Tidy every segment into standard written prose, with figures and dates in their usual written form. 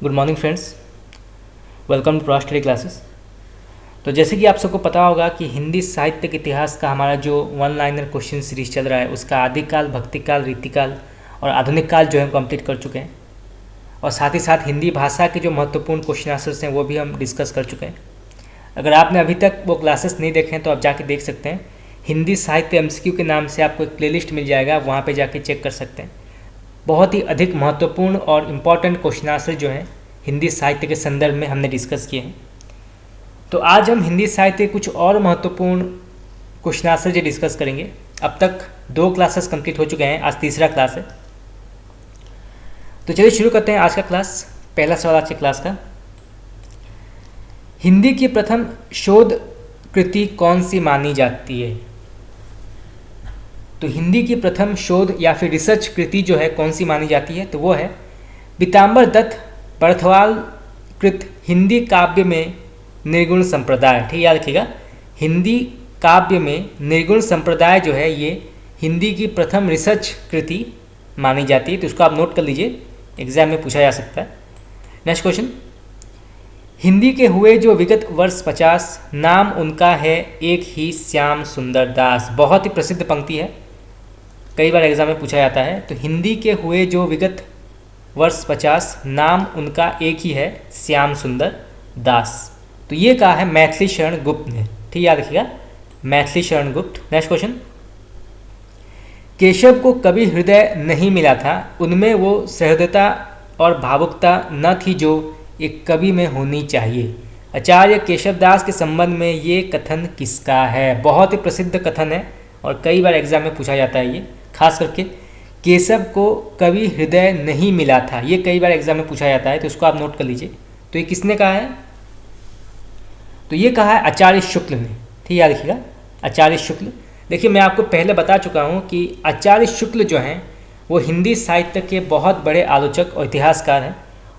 Good morning friends, welcome to pro study classes. तो जैसे कि आप सबको पता होगा कि हिंदी साहित्य के इतिहास का हमारा जो वन लाइनर क्वेश्चन सीरीज चल रहा है उसका आदिकाल, भक्तिकाल, रीतिकाल और आधुनिक काल जो है कंप्लीट कर चुके हैं। और साथ ही साथ हिंदी भाषा के जो महत्वपूर्ण क्वेश्चन आंसर्स हैं वो भी हम डिस्कस कर चुके हैं। अगर आपने अभी तक वो क्लासेस नहीं देखे हैं तो आप जाके देख सकते हैं। हिंदी साहित्य एमसीक्यू के नाम से आपको एक प्लेलिस्ट मिल जाएगा, वहाँ पे जाके चेक कर सकते हैं। बहुत ही अधिक महत्वपूर्ण और इम्पॉर्टेंट क्वेश्चन आंसर जो हैं हिंदी साहित्य के संदर्भ में हमने डिस्कस किए हैं। तो आज हम हिंदी साहित्य के कुछ और महत्वपूर्ण क्वेश्चन आंसर जो डिस्कस करेंगे। अब तक 2 क्लासेस कंप्लीट हो चुके हैं, आज तीसरा क्लास है। तो चलिए शुरू करते हैं आज का क्लास। पहला सवाल आज की क्लास का, हिंदी की प्रथम शोध कृति कौन सी मानी जाती है? तो हिंदी की प्रथम शोध या फिर रिसर्च कृति जो है कौन सी मानी जाती है? तो वो है पीताम्बर दत्त बर्थवाल कृत हिंदी काव्य में निर्गुण संप्रदाय। ठीक याद रखिएगा, हिंदी काव्य में निर्गुण संप्रदाय जो है ये हिंदी की प्रथम रिसर्च कृति मानी जाती है। तो इसको आप नोट कर लीजिए, एग्जाम में पूछा जा सकता है। नेक्स्ट क्वेश्चन, हिंदी के हुए जो विगत वर्ष 50, नाम उनका है एक ही श्याम सुंदर दास। बहुत ही प्रसिद्ध पंक्ति है, कई बार एग्जाम में पूछा जाता है। तो हिंदी के हुए जो विगत वर्ष 50, नाम उनका एक ही है श्याम सुंदर दास। तो ये कहा है मैथिली शरण गुप्त ने। ठीक याद रखिएगा, मैथिली शरण गुप्त। नेक्स्ट क्वेश्चन, केशव को कभी हृदय नहीं मिला था, उनमें वो सहृदयता और भावुकता न थी जो एक कवि में होनी चाहिए। आचार्य केशवदास के संबंध में ये कथन किसका है? बहुत ही प्रसिद्ध कथन है और कई बार एग्जाम में पूछा जाता है। ये खास करके केशव को कवि हृदय नहीं मिला था, ये कई बार एग्जाम में पूछा जाता है, तो इसको आप नोट कर लीजिए। तो ये किसने कहा है? तो ये कहा है आचार्य शुक्ल ने। ठीक याद रखिएगा, आचार्य शुक्ल। देखिए, मैं आपको पहले बता चुका हूँ कि आचार्य शुक्ल जो हैं वो हिंदी साहित्य के बहुत बड़े आलोचक और इतिहासकार हैं,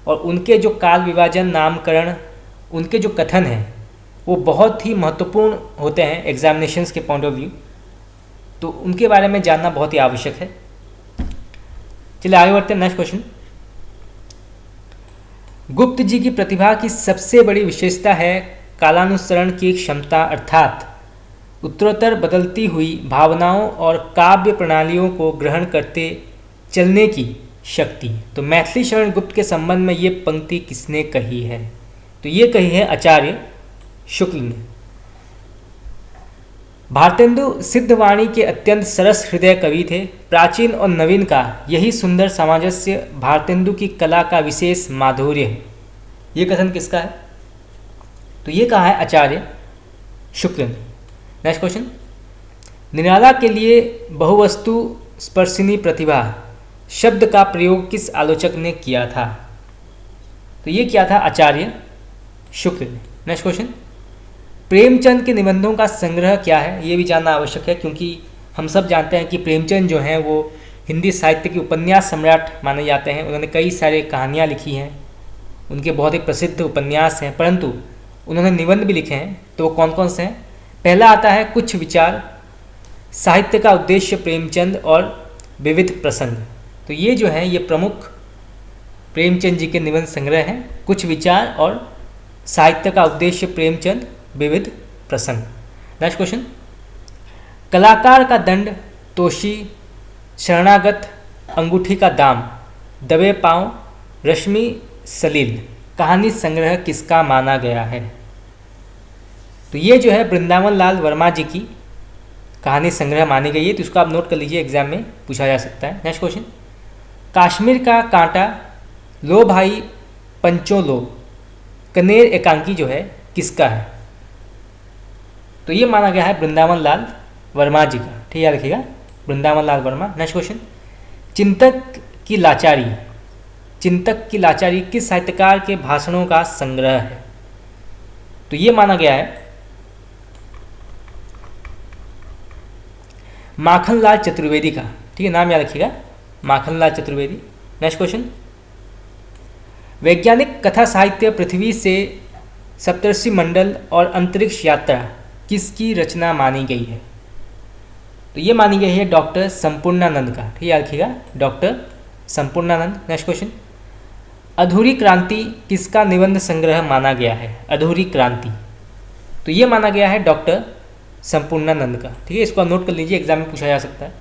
और उनके जो काल विभाजन, नामकरण, उनके जो कथन हैं वो बहुत ही महत्वपूर्ण होते हैं एग्जामिनेशंस के पॉइंट ऑफ व्यू। तो उनके बारे में जानना बहुत ही आवश्यक है। चलिए आगे बढ़ते हैं। नेक्स्ट क्वेश्चन, गुप्त जी की प्रतिभा की सबसे बड़ी विशेषता है कालानुसरण की क्षमता, अर्थात उत्तरोत्तर बदलती हुई भावनाओं और काव्य प्रणालियों को ग्रहण करते चलने की शक्ति। तो मैथिली शरण गुप्त के संबंध में ये पंक्ति किसने कही है? तो ये कही है आचार्य शुक्ल ने। भारतेंदु सिद्धवाणी के अत्यंत सरस हृदय कवि थे। प्राचीन और नवीन का यही सुंदर सामंजस्य भारतेंदु की कला का विशेष माधुर्य है। ये कथन किसका है? तो ये कहा है आचार्य शुक्ल ने। नेक्स्ट क्वेश्चन, निराला के लिए बहुवस्तु स्पर्शिनी प्रतिभा शब्द का प्रयोग किस आलोचक ने किया था? तो ये किया था आचार्य शुक्ल ने। नेक्स्ट क्वेश्चन, प्रेमचंद के निबंधों का संग्रह क्या है? ये भी जानना आवश्यक है, क्योंकि हम सब जानते हैं कि प्रेमचंद जो हैं वो हिंदी साहित्य के उपन्यास सम्राट माने जाते हैं। उन्होंने कई सारे कहानियाँ लिखी हैं, उनके बहुत ही प्रसिद्ध उपन्यास हैं, परंतु उन्होंने निबंध भी लिखे हैं। तो वो कौन कौन से हैं? पहला आता है कुछ विचार, साहित्य का उद्देश्य प्रेमचंद और विविध प्रसंग। तो ये जो है ये प्रमुख प्रेमचंद जी के निबंध संग्रह हैं, कुछ विचार और साहित्य का उद्देश्य प्रेमचंद, विविध प्रसंग। नेक्स्ट क्वेश्चन, कलाकार का दंड, तोशी, शरणागत, अंगूठी का दाम, दबे पांव, रश्मि सलील कहानी संग्रह किसका माना गया है? तो ये जो है वृंदावन लाल वर्मा जी की कहानी संग्रह मानी गई है। तो इसको आप नोट कर लीजिए, एग्जाम में पूछा जा सकता है। नेक्स्ट क्वेश्चन, कश्मीर का कांटा, लो भाई पंचों लो, कनेर एकांकी जो है किसका है? तो ये माना गया है वृंदावन लाल वर्मा जी का। ठीक है, रखिएगा, वृंदावन लाल वर्मा। नेक्स्ट क्वेश्चन, चिंतक की लाचारी, चिंतक की लाचारी किस साहित्यकार के भाषणों का संग्रह है? तो ये माना गया है माखनलाल चतुर्वेदी का। ठीक है, नाम याद रखिएगा, माखनलाल चतुर्वेदी। नेक्स्ट क्वेश्चन, वैज्ञानिक कथा साहित्य पृथ्वी से सप्तर्षि मंडल और अंतरिक्ष यात्रा किसकी रचना मानी गई है? तो ये मानी गई है डॉक्टर संपूर्णानंद का। ठीक है, याद रखिएगा, डॉक्टर संपूर्णानंद। नेक्स्ट क्वेश्चन, अधूरी क्रांति किसका निबंध संग्रह माना गया है? अधूरी क्रांति, तो ये माना गया है डॉक्टर संपूर्णानंद का। ठीक है, इसको आप नोट कर लीजिए, एग्जाम में पूछा जा सकता है।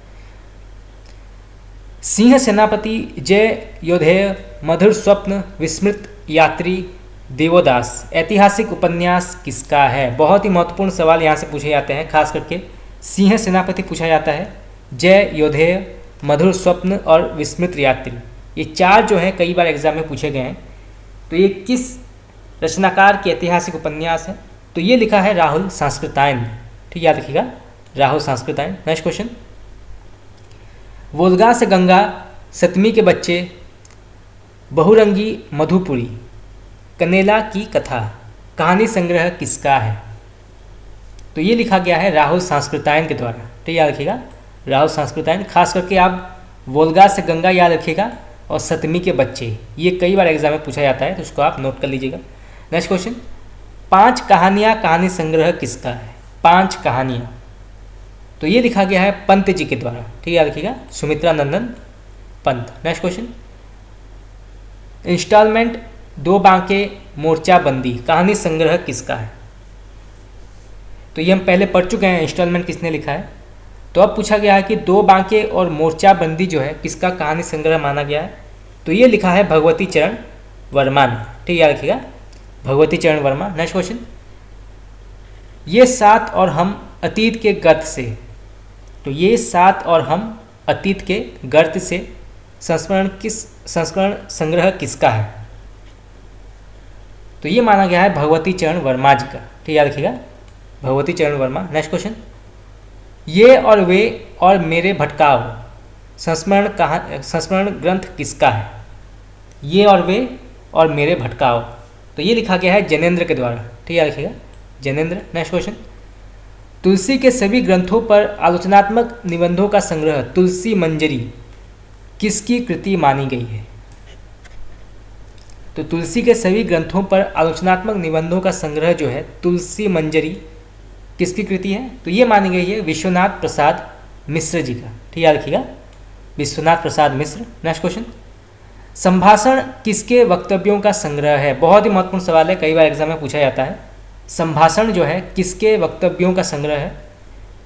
सिंह सेनापति, जय योधेय, मधुर स्वप्न, विस्मृत यात्री, देवोदास ऐतिहासिक उपन्यास किसका है? बहुत ही महत्वपूर्ण सवाल यहाँ से पूछे जाते हैं, खास करके सिंह सेनापति पूछा जाता है, जय योधेय, मधुर स्वप्न और विस्मृत यात्री, ये चार जो हैं कई बार एग्जाम में पूछे गए हैं। तो ये किस रचनाकार के ऐतिहासिक उपन्यास है? तो ये लिखा है राहुल सांस्कृतायन। ठीक, याद रखिएगा, राहुल सांस्कृतायन। नेक्स्ट क्वेश्चन, वोल्गा से गंगा, सतमी के बच्चे, बहुरंगी मधुपुरी, कनेला की कथा, कहानी संग्रह किसका है? तो ये लिखा गया है राहुल सांस्कृतायन के द्वारा। ठीक, याद रखिएगा, राहुल सांस्कृतायन। खास करके आप वोल्गा से गंगा याद रखिएगा और सतमी के बच्चे, ये कई बार एग्जाम में पूछा जाता है, तो उसको आप नोट कर लीजिएगा। नेक्स्ट क्वेश्चन, 5 कहानियाँ कहानी संग्रह किसका है? 5 कहानियाँ, तो ये लिखा गया है पंत जी के द्वारा। ठीक, याद रखिएगा, सुमित्रा नंदन पंत। नेक्स्ट क्वेश्चन, इंस्टॉलमेंट, 2 बांके, मोर्चा बंदी, कहानी संग्रह किसका है? तो ये हम पहले पढ़ चुके हैं, इंस्टॉलमेंट किसने लिखा है। तो अब पूछा गया है कि 2 बांके और मोर्चा बंदी जो है किसका कहानी संग्रह माना गया है? तो ये लिखा है भगवती चरण वर्मा ने। ठीक, याद रखिएगा, भगवती चरण वर्मा। नेक्स्ट क्वेश्चन, ये 7 और हम अतीत के गर्त से, तो ये 7 और हम अतीत के गर्त से संस्करण संग्रह किसका है? तो ये माना गया है भगवती चरण वर्मा जी का। ठीक, याद रखिएगा, भगवती चरण वर्मा। नेक्स्ट क्वेश्चन, ये और वे और मेरे भटकाव संस्मरण ग्रंथ किसका है? ये और वे और मेरे भटकाव, तो ये लिखा गया है जैनेन्द्र के द्वारा। ठीक, याद रखिएगा, जैनेन्द्र। नेक्स्ट क्वेश्चन, तुलसी के सभी ग्रंथों पर आलोचनात्मक निबंधों का संग्रह तुलसी मंजरी किसकी कृति मानी गई है? तो तुलसी के सभी ग्रंथों पर आलोचनात्मक निबंधों का संग्रह जो है तुलसी मंजरी किसकी कृति है? तो ये मानी गई है विश्वनाथ प्रसाद मिश्र जी का। ठीक, याद रखिएगा, विश्वनाथ प्रसाद मिश्र। नेक्स्ट क्वेश्चन, संभाषण किसके वक्तव्यों का संग्रह है? बहुत ही महत्वपूर्ण सवाल है, कई बार एग्जाम में पूछा जाता है। संभाषण जो है किसके वक्तव्यों का संग्रह है?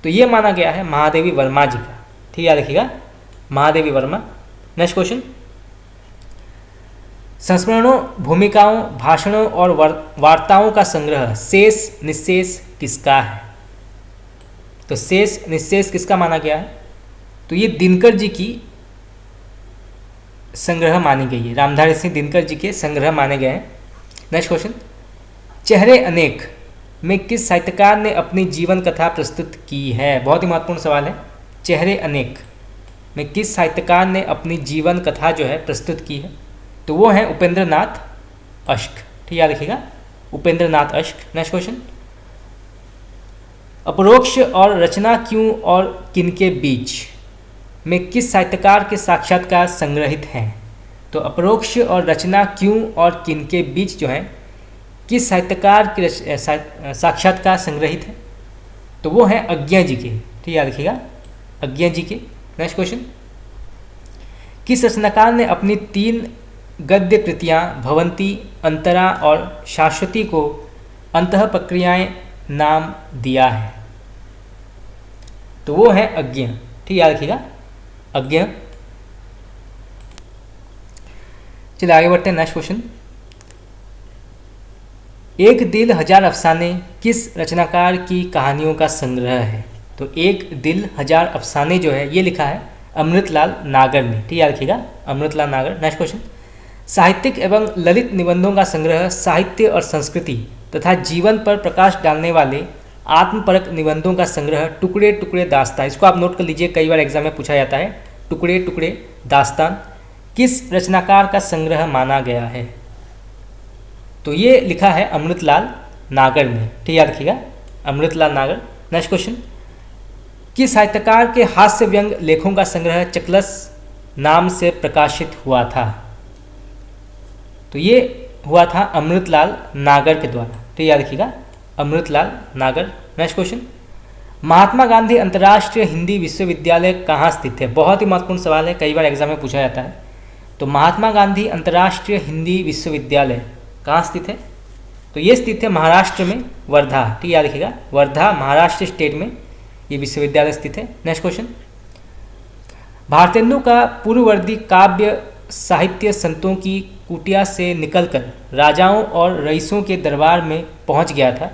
तो ये माना गया है महादेवी वर्मा जी का। ठीक, याद रखिएगा, महादेवी वर्मा। नेक्स्ट क्वेश्चन, संस्मरणों, भूमिकाओं, भाषणों और वार्ताओं का संग्रह शेष निशेष किसका है? तो शेष निशेष किसका माना गया है? तो ये दिनकर जी की संग्रह मानी गई है, रामधारी सिंह दिनकर जी के संग्रह माने गए हैं। नेक्स्ट क्वेश्चन, चेहरे अनेक में किस साहित्यकार ने अपनी जीवन कथा प्रस्तुत की है? बहुत ही महत्वपूर्ण सवाल है। चेहरे अनेक में किस साहित्यकार ने अपनी जीवन कथा जो है प्रस्तुत की है? तो वो है उपेंद्र नाथ अश्क। ठीक, याद रखिएगा, उपेंद्र नाथ अश्क। नेक्स्ट क्वेश्चन, अपरोक्ष और रचना क्यों और किनके बीच में किस साहित्यकार के साक्षात्कार संग्रहित हैं? तो अपरोक्ष और रचना क्यों और किनके बीच जो है किस साहित्यकार के साक्षात्कार संग्रहित है? तो वो है अज्ञा जी के। ठीक, याद रखिएगा, अज्ञा जी के। नेक्स्ट क्वेश्चन, किस रचनाकार ने अपनी 3 गद्य कृतियाँ भवंती, अंतरा और शाश्वती को अंतः प्रक्रियाएं नाम दिया है? तो वो है अज्ञा। ठीक, याद रखिएगा, अज्ञा। चलिए आगे बढ़ते हैं। नेक्स्ट क्वेश्चन, एक दिल हजार अफसाने किस रचनाकार की कहानियों का संग्रह है? तो एक दिल हजार अफसाने जो है ये लिखा है अमृतलाल नागर ने। ठीक, याद रखिएगा, अमृतलाल नागर। नेक्स्ट क्वेश्चन, साहित्यिक एवं ललित निबंधों का संग्रह साहित्य और संस्कृति तथा जीवन पर प्रकाश डालने वाले आत्मपरक निबंधों का संग्रह टुकड़े टुकड़े दास्तान, इसको आप नोट कर लीजिए, कई बार एग्जाम में पूछा जाता है। टुकड़े टुकड़े दास्तान किस रचनाकार का संग्रह माना गया है? तो ये लिखा है अमृतलाल नागर ने। ठीक, याद रखिएगा, अमृतलाल नागर। नेक्स्ट क्वेश्चन, किस साहित्यकार के हास्य व्यंग लेखों का संग्रह चकलस नाम से प्रकाशित हुआ था? तो ये हुआ था अमृतलाल नागर के द्वारा। ठीक, याद रखिएगा, अमृतलाल नागर। नेक्स्ट क्वेश्चन, महात्मा गांधी अंतर्राष्ट्रीय हिंदी विश्वविद्यालय कहाँ स्थित है? बहुत ही महत्वपूर्ण सवाल है, कई बार एग्जाम में पूछा जाता है। तो महात्मा गांधी अंतर्राष्ट्रीय हिंदी विश्वविद्यालय कहाँ स्थित है? तो ये स्थित है महाराष्ट्र में, वर्धा। ठीक, याद रखिएगा, वर्धा महाराष्ट्र स्टेट में ये विश्वविद्यालय स्थित है। नेक्स्ट क्वेश्चन, भारतेंदु का पूर्ववर्ती काव्य साहित्य संतों की कुटिया से निकलकर राजाओं और रईसों के दरबार में पहुंच गया था।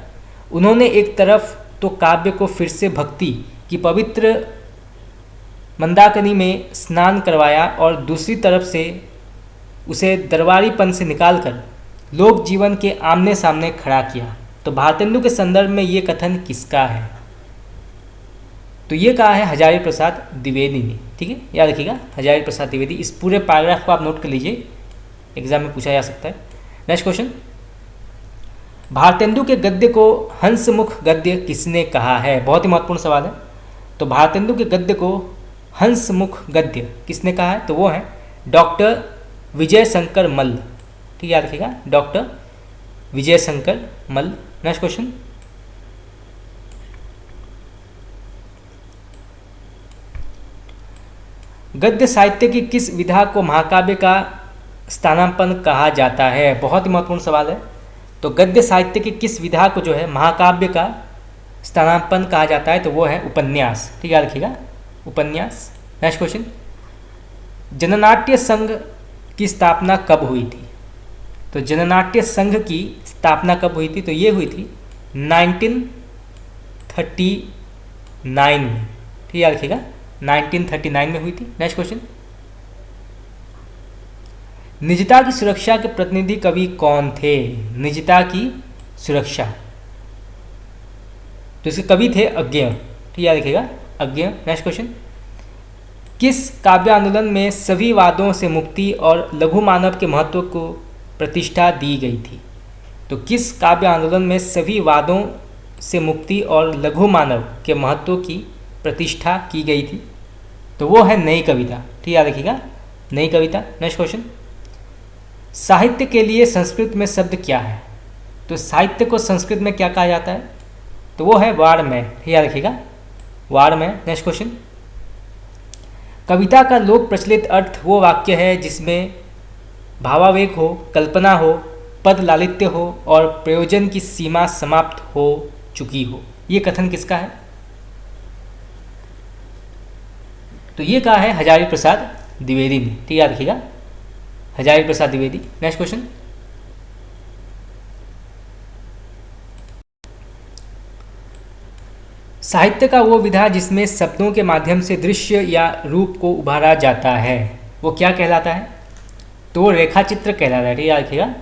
उन्होंने एक तरफ तो काव्य को फिर से भक्ति की पवित्र मंदाकिनी में स्नान करवाया और दूसरी तरफ से उसे दरबारीपन से निकालकर लोक जीवन के आमने सामने खड़ा किया। तो भारतेंदु के संदर्भ में ये कथन किसका है? तो ये कहा है हजारी प्रसाद द्विवेदी ने। ठीक है, याद रखिएगा, हजारी प्रसाद द्विवेदी। इस पूरे पैराग्राफ को आप नोट कर लीजिए, एग्जाम में पूछा जा सकता है। नेक्स्ट क्वेश्चन, भारतेंदु के गद्य को हंसमुख गद्य किसने कहा है? बहुत ही महत्वपूर्ण सवाल है। तो भारतेंदु के गद्य को हंसमुख गद्य किसने कहा है? तो वो है डॉक्टर विजय शंकर मल्ल। ठीक, याद रखिएगा, डॉक्टर विजय शंकर मल्ल। नेक्स्ट क्वेश्चन, गद्य साहित्य की किस विधा को महाकाव्य का स्थानापन्न कहा जाता है? बहुत ही महत्वपूर्ण सवाल है। तो गद्य साहित्य की किस विधा को जो है महाकाव्य का स्थानापन्न कहा जाता है? तो वो है उपन्यास। ठीक, याद रखिएगा, उपन्यास। नेक्स्ट क्वेश्चन, जननाट्य संघ की स्थापना कब हुई थी? तो जननाट्य संघ की स्थापना कब हुई थी? तो ये हुई थी 1939 में। ठीक, याद रखिएगा, 1939 में हुई थी। नेक्स्ट क्वेश्चन, निजता की सुरक्षा के प्रतिनिधि कवि कौन थे? निजता की सुरक्षा, तो इसके कवि थे अज्ञेय। ठीक, याद रखिएगा, अज्ञेय। नेक्स्ट क्वेश्चन, किस काव्य आंदोलन में सभी वादों से मुक्ति और लघु मानव के महत्व को प्रतिष्ठा दी गई थी? तो किस काव्य आंदोलन में सभी वादों से मुक्ति और लघु मानव के महत्व की प्रतिष्ठा की गई थी? तो वो है नई कविता। ठीक, याद रखिएगा, नई कविता। नेक्स्ट क्वेश्चन, साहित्य के लिए संस्कृत में शब्द क्या है? तो साहित्य को संस्कृत में क्या कहा जाता है? तो वो है वाङ्मय। ठीक, याद रखिएगा, वाङ्मय। नेक्स्ट क्वेश्चन, कविता का लोक प्रचलित अर्थ वो वाक्य है जिसमें भावावेग हो, कल्पना हो, पद लालित्य हो और प्रयोजन की सीमा समाप्त हो चुकी हो। ये कथन किसका है? तो ये कहा है हजारी प्रसाद द्विवेदी ने। ठीक, याद रखिएगा, हजारी प्रसाद द्विवेदी। नेक्स्ट क्वेश्चन, साहित्य का वो विधा जिसमें शब्दों के माध्यम से दृश्य या रूप को उभारा जाता है, वो क्या कहलाता है? तो वो रेखाचित्र कहलाता है। ठीक, याद रखिएगा,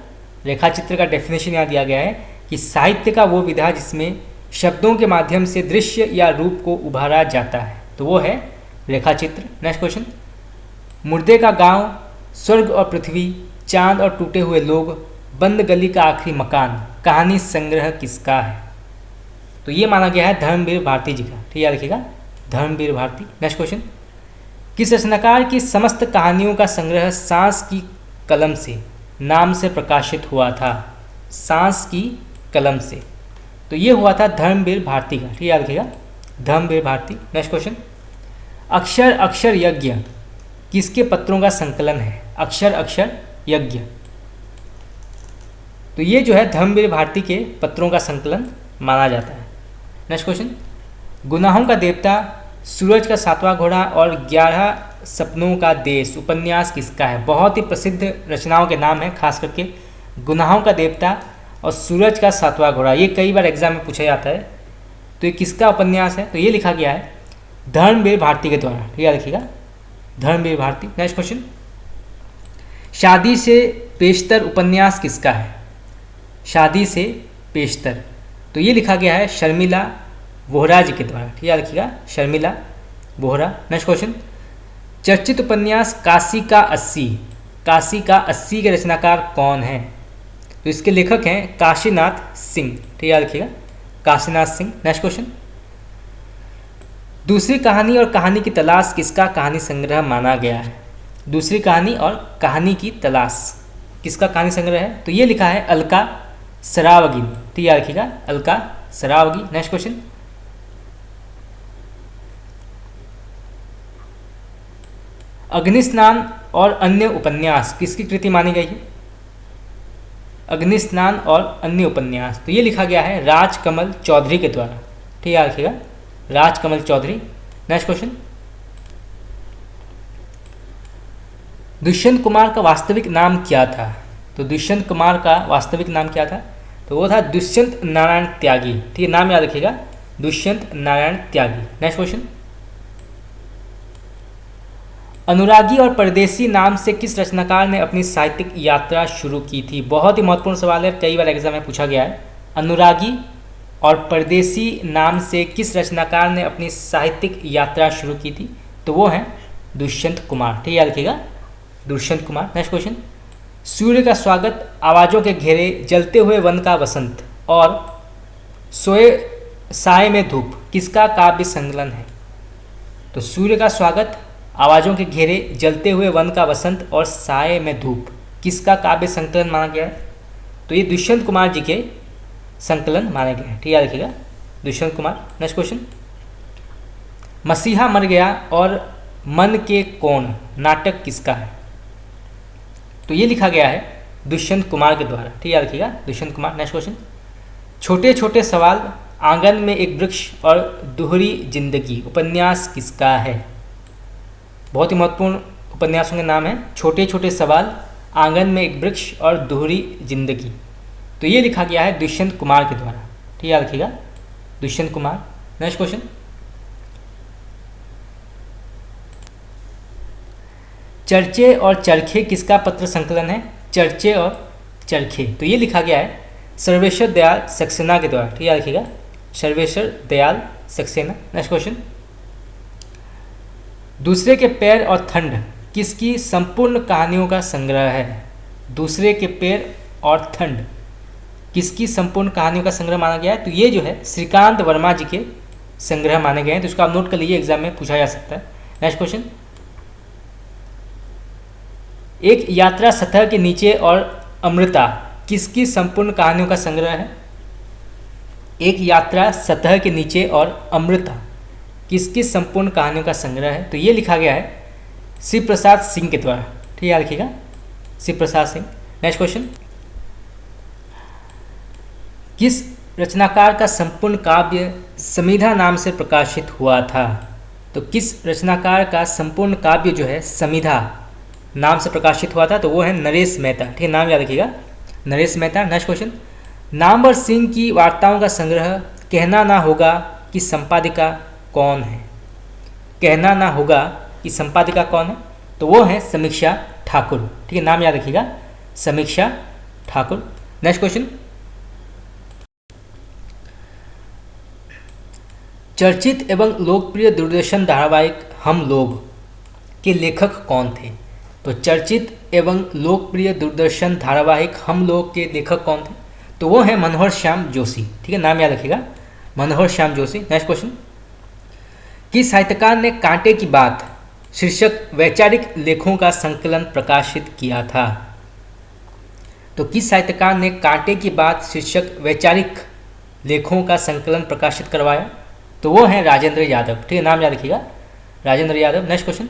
रेखाचित्र का डेफिनेशन यहाँ दिया गया है कि साहित्य का वो विधा जिसमें शब्दों के माध्यम से दृश्य या रूप को उभारा जाता है, तो वो है रेखाचित्र। नेक्स्ट क्वेश्चन, मुर्दे का गांव, स्वर्ग और पृथ्वी, चांद और टूटे हुए लोग, बंद गली का आखिरी मकान कहानी संग्रह किसका है? तो ये माना गया है धर्मवीर भारती जी का। ठीक, याद रखिएगा, धर्मवीर भारती। नेक्स्ट क्वेश्चन, किस रचनाकार की समस्त कहानियों का संग्रह सांस की कलम से नाम से प्रकाशित हुआ था? सांस की कलम से, तो ये हुआ था धर्मवीर भारती का। ठीक, याद रखिएगा, धर्मवीर भारती। नेक्स्ट क्वेश्चन, अक्षर अक्षर यज्ञ किसके पत्रों का संकलन है? अक्षर अक्षर यज्ञ, तो ये जो है धर्मवीर भारती के पत्रों का संकलन माना जाता है। नेक्स्ट क्वेश्चन, गुनाहों का देवता, सूरज का सातवां घोड़ा और 11 सपनों का देश उपन्यास किसका है? बहुत ही प्रसिद्ध रचनाओं के नाम है, खास करके गुनाहों का देवता और सूरज का सातवां घोड़ा। ये कई बार एग्जाम में पूछा जाता है। तो ये किसका उपन्यास है? तो ये लिखा गया है धर्मवीर भारती के द्वारा। ठीक, याद रखिएगा, धर्मवीर भारती। नेक्स्ट क्वेश्चन, शादी से पेशतर उपन्यास किसका है? शादी से पेशतर, तो ये लिखा गया है शर्मिला वोहरा जी के द्वारा। ठीक, याद रखिएगा, शर्मिला वोहरा। नेक्स्ट क्वेश्चन, चर्चित उपन्यास काशी का 80, काशी का 80 के रचनाकार कौन है? तो इसके लेखक हैं काशीनाथ सिंह। ठीक, याद रखिएगा, काशीनाथ सिंह। नेक्स्ट क्वेश्चन, दूसरी कहानी और कहानी की तलाश किसका कहानी संग्रह माना गया है? दूसरी कहानी और कहानी की तलाश किसका कहानी संग्रह है? तो ये लिखा है अलका सरावगी। ठीक, याद रखिएगा, अलका सरावगी। नेक्स्ट क्वेश्चन, अग्निस्नान और अन्य उपन्यास किसकी कृति मानी गई है? अग्निस्नान और अन्य उपन्यास, तो ये लिखा गया है राजकमल चौधरी के द्वारा। ठीक है, रखिएगा राजकमल चौधरी। नेक्स्ट क्वेश्चन, दुष्यंत कुमार का वास्तविक नाम क्या था? तो दुष्यंत कुमार का वास्तविक नाम क्या था? तो वो था दुष्यंत नारायण त्यागी। ठीक है, नाम याद रखिएगा, दुष्यंत नारायण त्यागी। नेक्स्ट क्वेश्चन, अनुरागी और परदेसी नाम से किस रचनाकार ने अपनी साहित्यिक यात्रा शुरू की थी? बहुत ही महत्वपूर्ण सवाल है, कई बार एग्जाम में पूछा गया है। अनुरागी और परदेसी नाम से किस रचनाकार ने अपनी साहित्यिक यात्रा शुरू की थी? तो वो हैं दुष्यंत कुमार। ठीक है, याद रखिएगा दुष्यंत कुमार। नेक्स्ट क्वेश्चन, सूर्य का स्वागत, आवाज़ों के घेरे, जलते हुए वन का वसंत और सोए साय में धूप किसका काव्य संकलन है? तो सूर्य का स्वागत, आवाज़ों के घेरे, जलते हुए वन का वसंत और साय में धूप किसका काव्य संकलन माना गया है? तो ये दुष्यंत कुमार जी के संकलन माने गए हैं। ठीक है, रखिएगा दुष्यंत कुमार। नेक्स्ट क्वेश्चन, मसीहा मर गया और मन के कोण नाटक किसका है? तो ये लिखा गया है दुष्यंत कुमार के द्वारा। ठीक है, रखिएगा दुष्यंत कुमार। नेक्स्ट क्वेश्चन, छोटे छोटे सवाल, आंगन में एक वृक्ष और दोहरी जिंदगी उपन्यास किसका है? बहुत ही महत्वपूर्ण उपन्यासों के नाम हैं छोटे छोटे सवाल, आंगन में एक वृक्ष और दोहरी जिंदगी। तो ये लिखा गया है दुष्यंत कुमार के द्वारा। ठीक है, रखिएगा दुष्यंत कुमार। नेक्स्ट क्वेश्चन, चर्चे और चरखे किसका पत्र संकलन है? चर्चे और चरखे, तो ये लिखा गया है सर्वेश्वर दयाल सक्सेना के द्वारा। ठीक है, रखिएगा सर्वेश्वर दयाल सक्सेना। नेक्स्ट क्वेश्चन, दूसरे के पैर और ठंड किसकी संपूर्ण कहानियों का संग्रह है? दूसरे के पैर और ठंड किसकी संपूर्ण कहानियों का संग्रह माना गया है? तो ये जो है श्रीकांत वर्मा जी के संग्रह माने गए हैं। तो इसको आप नोट कर लीजिए, एग्जाम में पूछा जा सकता है। नेक्स्ट क्वेश्चन, एक यात्रा सतह के नीचे और अमृता किसकी संपूर्ण कहानियों का संग्रह है? एक यात्रा सतह के नीचे और अमृता किसकी संपूर्ण कहानियों का संग्रह है? तो ये लिखा गया है शिव प्रसाद सिंह के द्वारा। ठीक है, याद रखिएगा शिव प्रसाद सिंह। नेक्स्ट क्वेश्चन, किस रचनाकार का संपूर्ण काव्य समिधा नाम से प्रकाशित हुआ था? तो किस रचनाकार का संपूर्ण काव्य जो है समिधा नाम से प्रकाशित हुआ था? तो वो है नरेश मेहता। ठीक है, नाम याद रखिएगा नरेश मेहता। नेक्स्ट क्वेश्चन, नामवर सिंह की वार्ताओं का संग्रह कहना ना होगा कि संपादिका कौन है? कहना ना होगा कि संपादिका कौन है? तो वो है समीक्षा ठाकुर। ठीक है, नाम याद रखिएगा समीक्षा ठाकुर। नेक्स्ट क्वेश्चन, चर्चित एवं लोकप्रिय दूरदर्शन धारावाहिक हम लोग के लेखक कौन थे? तो चर्चित एवं लोकप्रिय दूरदर्शन धारावाहिक हम लोग के लेखक कौन थे? तो वो है मनोहर श्याम जोशी। ठीक है, नाम याद रखिएगा मनोहर श्याम जोशी। नेक्स्ट क्वेश्चन, किस साहित्यकार ने कांटे की बात शीर्षक वैचारिक लेखों का संकलन प्रकाशित किया था? तो किस साहित्यकार ने कांटे की बात शीर्षक वैचारिक लेखों का संकलन प्रकाशित करवाया? तो वो है राजेंद्र यादव। ठीक है, नाम याद रखिएगा राजेंद्र यादव। नेक्स्ट क्वेश्चन,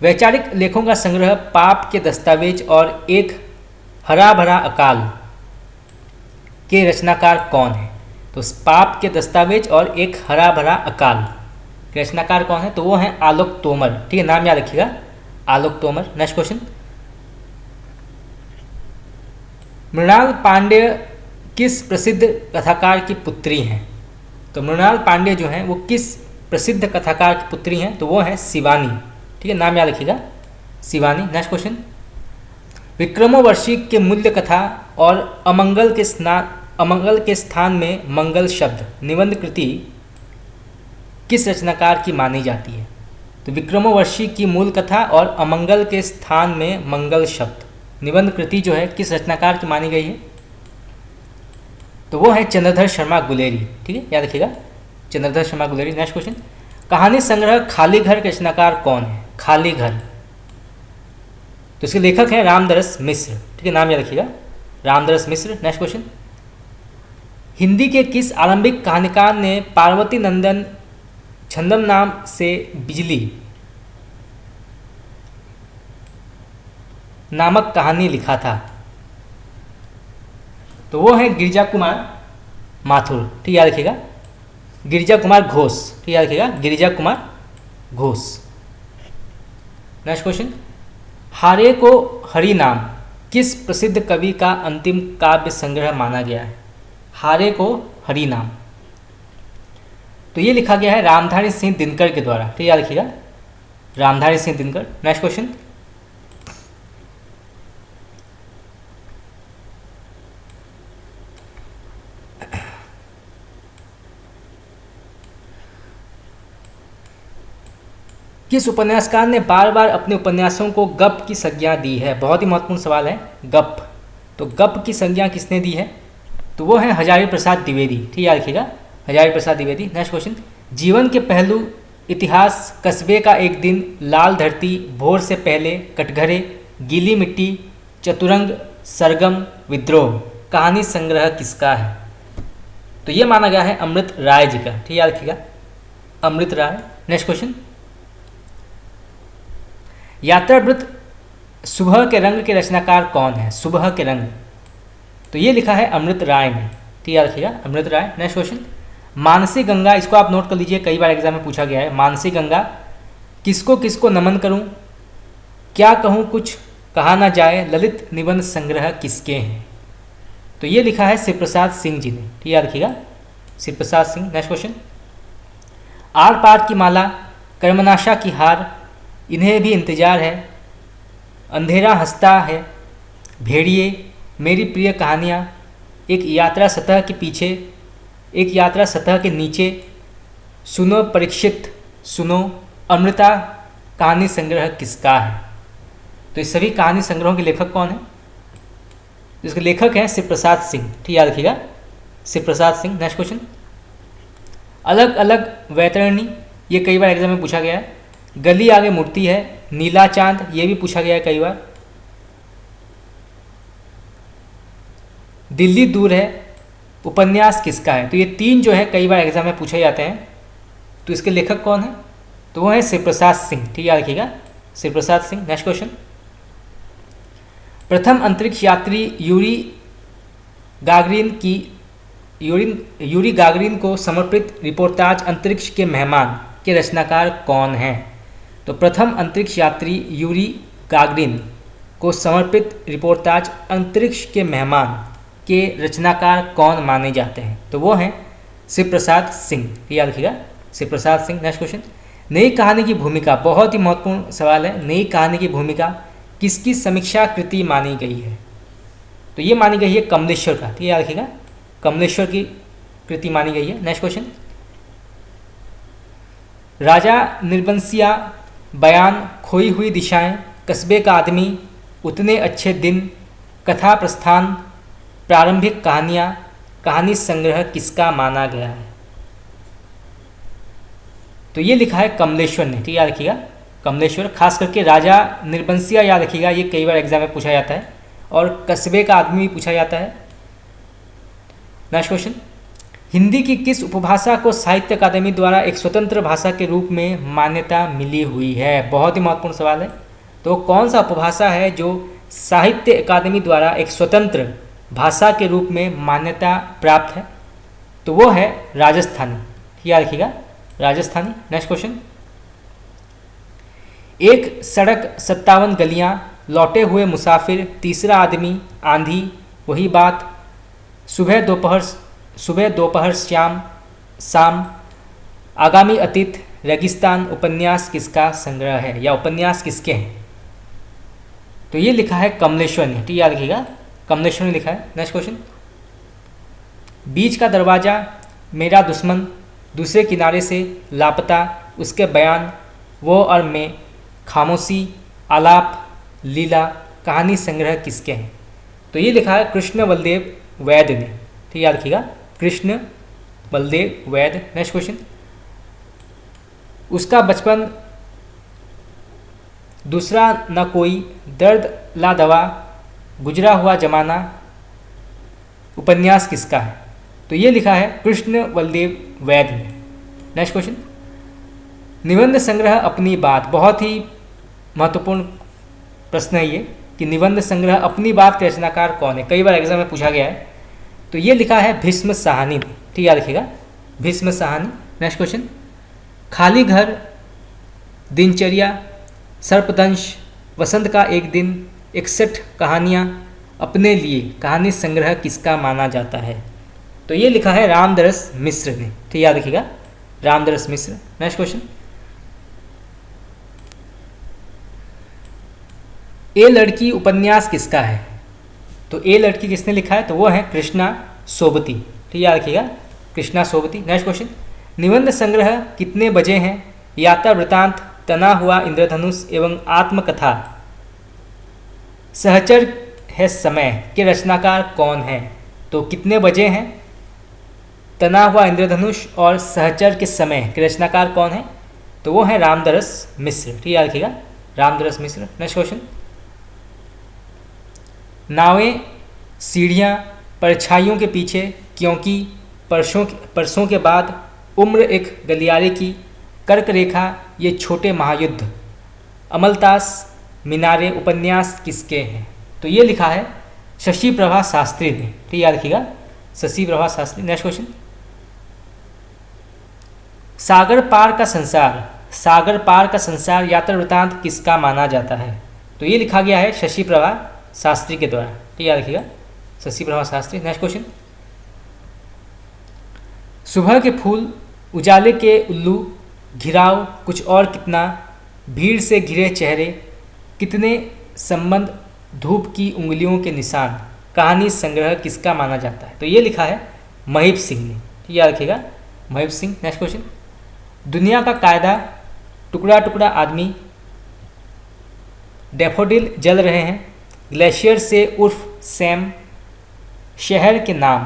वैचारिक लेखों का संग्रह पाप के दस्तावेज और एक हरा भरा अकाल के रचनाकार कौन है? तो पाप के दस्तावेज और एक हरा भरा अकाल के रचनाकार कौन है? तो वो है आलोक तोमर। ठीक है, नाम याद रखिएगा आलोक तोमर। नेक्स्ट क्वेश्चन, मृणाल पांडेय किस प्रसिद्ध कथाकार की पुत्री हैं? तो मृणाल पांडेय जो हैं वो किस प्रसिद्ध कथाकार की पुत्री हैं? तो वो है शिवानी। ठीक है, नाम याद रखिएगा शिवानी। नेक्स्ट क्वेश्चन, विक्रमोर्वशी के मूल्य कथा और अमंगल के स्थान में मंगल शब्द निबंध कृति किस रचनाकार की मानी जाती है? तो विक्रमोर्वशी की मूल कथा और अमंगल के स्थान में मंगल शब्द निबंध कृति जो है किस रचनाकार की मानी गई है? तो वो है चंद्रधर शर्मा गुलेरी। ठीक है, याद रखिएगा चंद्रधर शर्मा गुलेरी। नेक्स्ट क्वेश्चन, कहानी संग्रह खाली घर के रचनाकार कौन है? खाली घर, तो इसके लेखक हैं रामदरस मिश्र। ठीक है, नाम याद रखिएगा रामदरस मिश्र। नेक्स्ट क्वेश्चन, हिंदी के किस आरंभिक कहानीकार ने पार्वती नंदन छंदम नाम से बिजली नामक कहानी लिखा था? तो वो है गिरिजा कुमार माथुर, ठीक याद रखिएगा, गिरिजा कुमार घोष, ठीक याद रखिएगा, गिरिजा कुमार घोष। नेक्स्ट क्वेश्चन, हारे को हरि नाम किस प्रसिद्ध कवि का अंतिम काव्य संग्रह माना गया है? हारे को हरि नाम, तो ये लिखा गया है रामधारी सिंह दिनकर के द्वारा, ठीक याद रखिएगा, रामधारी सिंह दिनकर। नेक्स्ट क्वेश्चन, किस उपन्यासकार ने बार बार अपने उपन्यासों को गप की संज्ञा दी है? बहुत ही महत्वपूर्ण सवाल है, गप। तो गप की संज्ञा किसने दी है? तो वो है हजारी प्रसाद द्विवेदी, ठीक याद रखिएगा, हजारी प्रसाद द्विवेदी। नेक्स्ट क्वेश्चन, जीवन के पहलू, इतिहास, कस्बे का एक दिन, लाल धरती, भोर से पहले, कटघरे, गीली मिट्टी, चतुरंग, सरगम, विद्रोह, कहानी संग्रह किसका है? तो ये माना गया है अमृत राय जी का, ठीक याद रखिएगा, अमृत राय। नेक्स्ट क्वेश्चन, यात्रावृत्त सुबह के रंग के रचनाकार कौन है? सुबह के रंग, तो ये लिखा है अमृत राय ने, ठीक याद रखिएगा, अमृत राय। नेक्स्ट क्वेश्चन, मानसी गंगा, इसको आप नोट कर लीजिए, कई बार एग्जाम में पूछा गया है। मानसी गंगा, किसको किसको नमन करूं, क्या कहूं कुछ कहा ना जाए, ललित निबंध संग्रह किसके हैं? तो ये लिखा है शिव प्रसाद सिंह जी ने, ठीक याद रखिएगा, Shiv Prasad Singh. Next question, are पार की माला, कर्मनाशा की हार, इन्हें भी इंतजार है, अंधेरा हंसता है, भेड़िए, मेरी प्रिय कहानियाँ, एक यात्रा सतह के पीछे, एक यात्रा सतह के नीचे, सुनो परीक्षित सुनो, अमृता, कहानी संग्रह किसका है? तो इस सभी कहानी संग्रहों के लेखक कौन है? इसके लेखक हैं शिव प्रसाद सिंह, ठीक याद रखिएगा, शिव प्रसाद सिंह। नेक्स्ट क्वेश्चन, अलग अलग वैतरणी, ये कई बार एग्जाम में पूछा गया है। गली आगे मूर्ति है, नीला चांद, ये भी पूछा गया है कई बार। दिल्ली दूर है, उपन्यास किसका है? तो ये तीन जो है कई बार एग्जाम में पूछे जाते हैं। तो इसके लेखक कौन है? तो वो है शिव प्रसाद सिंह, ठीक याद रखिएगा, शिव प्रसाद सिंह। नेक्स्ट क्वेश्चन, प्रथम अंतरिक्ष यात्री यूरी गागरिन को समर्पित रिपोर्टाज अंतरिक्ष के मेहमान के रचनाकार कौन हैं? तो प्रथम अंतरिक्ष यात्री यूरी गागरिन को समर्पित रिपोर्टाज अंतरिक्ष के मेहमान के रचनाकार कौन माने जाते हैं? तो वो हैं शिव प्रसाद सिंह, याद रखिएगा, शिव प्रसाद सिंह। नेक्स्ट क्वेश्चन, नई कहानी की भूमिका, बहुत ही महत्वपूर्ण सवाल है, नई कहानी की भूमिका किसकी समीक्षा कृति मानी गई है? तो ये मानी गई है कमलेश्वर का, ठीक है, याद रखिएगा, कमलेश्वर की कृति मानी गई है। नेक्स्ट क्वेश्चन, राजा निर्बंसिया, बयान, खोई हुई दिशाएं, कस्बे का आदमी, उतने अच्छे दिन, कथा प्रस्थान, प्रारंभिक कहानियाँ, कहानी संग्रह किसका माना गया है? तो ये लिखा है कमलेश्वर ने, ठीक याद रखिएगा, कमलेश्वर। खास करके राजा निर्बंसिया याद रखिएगा, ये कई बार एग्जाम में पूछा जाता है, और कस्बे का आदमी भी पूछा जाता है। नेक्स्ट क्वेश्चन, हिंदी की किस उपभाषा को साहित्य अकादमी द्वारा एक स्वतंत्र भाषा के रूप में मान्यता मिली हुई है? बहुत ही महत्वपूर्ण सवाल है। तो कौन सा उपभाषा है जो साहित्य अकादमी द्वारा एक स्वतंत्र भाषा के रूप में मान्यता प्राप्त है? तो वो है राजस्थानी, याद रखिएगा, राजस्थानी। नेक्स्ट क्वेश्चन, एक सड़क 57 गलियां, लौटे हुए मुसाफिर, तीसरा आदमी, आंधी, वही बात, सुबह दोपहर शाम, आगामी अतीत, रेगिस्तान, उपन्यास किसका संग्रह है या उपन्यास किसके हैं? तो ये लिखा है कमलेश्वर ने, ठीक याद रखिएगा, कमलेश्वर ने लिखा है। नेक्स्ट क्वेश्चन, बीच का दरवाज़ा, मेरा दुश्मन, दूसरे किनारे से, लापता, उसके बयान, वो और मैं, खामोशी, आलाप, लीला, कहानी संग्रह किसके हैं? तो ये लिखा है कृष्ण बलदेव वैद्य ने, ठीक याद रखिएगा, कृष्ण बलदेव वैद्य। नेक्स्ट क्वेश्चन, उसका बचपन, दूसरा न कोई, दर्द ला दवा, गुजरा हुआ जमाना, उपन्यास किसका है? तो ये लिखा है कृष्ण बलदेव वैद्य ने। नेक्स्ट क्वेश्चन, निबंध संग्रह अपनी बात, बहुत ही महत्वपूर्ण प्रश्न है ये, कि निबंध संग्रह अपनी बात के रचनाकार कौन है, कई बार एग्जाम में पूछा गया है। तो ये लिखा है भीष्म साहनी ने, ठीक याद रखिएगा, भीष्म साहनी। नेक्स्ट क्वेश्चन, खाली घर, दिनचर्या, सर्पदंश, वसंत का एक दिन, 61 कहानियाँ, अपने लिए कहानी संग्रह किसका माना जाता है? तो ये लिखा है रामदरस मिश्र ने, ठीक याद रखिएगा, रामदरस मिश्र। नेक्स्ट क्वेश्चन, ए लड़की उपन्यास किसका है? तो ए लड़की किसने लिखा है? तो वो है कृष्णा सोबती, ठीक याद रखिएगा, कृष्णा सोबती। नेक्स्ट क्वेश्चन, निबंध संग्रह कितने बजे हैं? यात्रा वृतांत, तना हुआ इंद्रधनुष एवं आत्मकथा सहचर है समय के रचनाकार कौन है? तो कितने बजे हैं, तना हुआ इंद्रधनुष और सहचर के समय के रचनाकार कौन है? तो वो है रामदरस मिश्र, ठीक याद रखिएगा, रामदरस मिश्र। नेक्स्ट क्वेश्चन, नावें, सीढ़ियाँ, परछाइयों के पीछे, क्योंकि, परसों के बाद, उम्र एक गलियारे की, कर्क रेखा, ये छोटे महायुद्ध, अमलतास, मीनारे उपन्यास किसके हैं? तो ये लिखा है शशि प्रभा शास्त्री ने, ठीक याद रखिएगा, शशि प्रभा शास्त्री। नेक्स्ट क्वेश्चन, सागर पार का संसार, सागर पार का संसार यात्रा वृतांत किसका माना जाता है? तो ये लिखा गया है शशि प्रभा शास्त्री के द्वारा, ठीक याद रखिएगा, शशि प्रभा शास्त्री। नेक्स्ट क्वेश्चन, सुबह के फूल, उजाले के उल्लू, घिराव, कुछ और कितना, भीड़ से घिरे चेहरे, कितने संबंध, धूप की उंगलियों के निशान, कहानी संग्रह किसका माना जाता है? तो ये लिखा है महीप सिंह ने, ठीक याद रखिएगा, महीप सिंह। नेक्स्ट क्वेश्चन, दुनिया का कायदा, टुकड़ा टुकड़ा आदमी, डैफोडिल जल रहे हैं, ग्लेशियर से उर्फ सैम, शहर के नाम,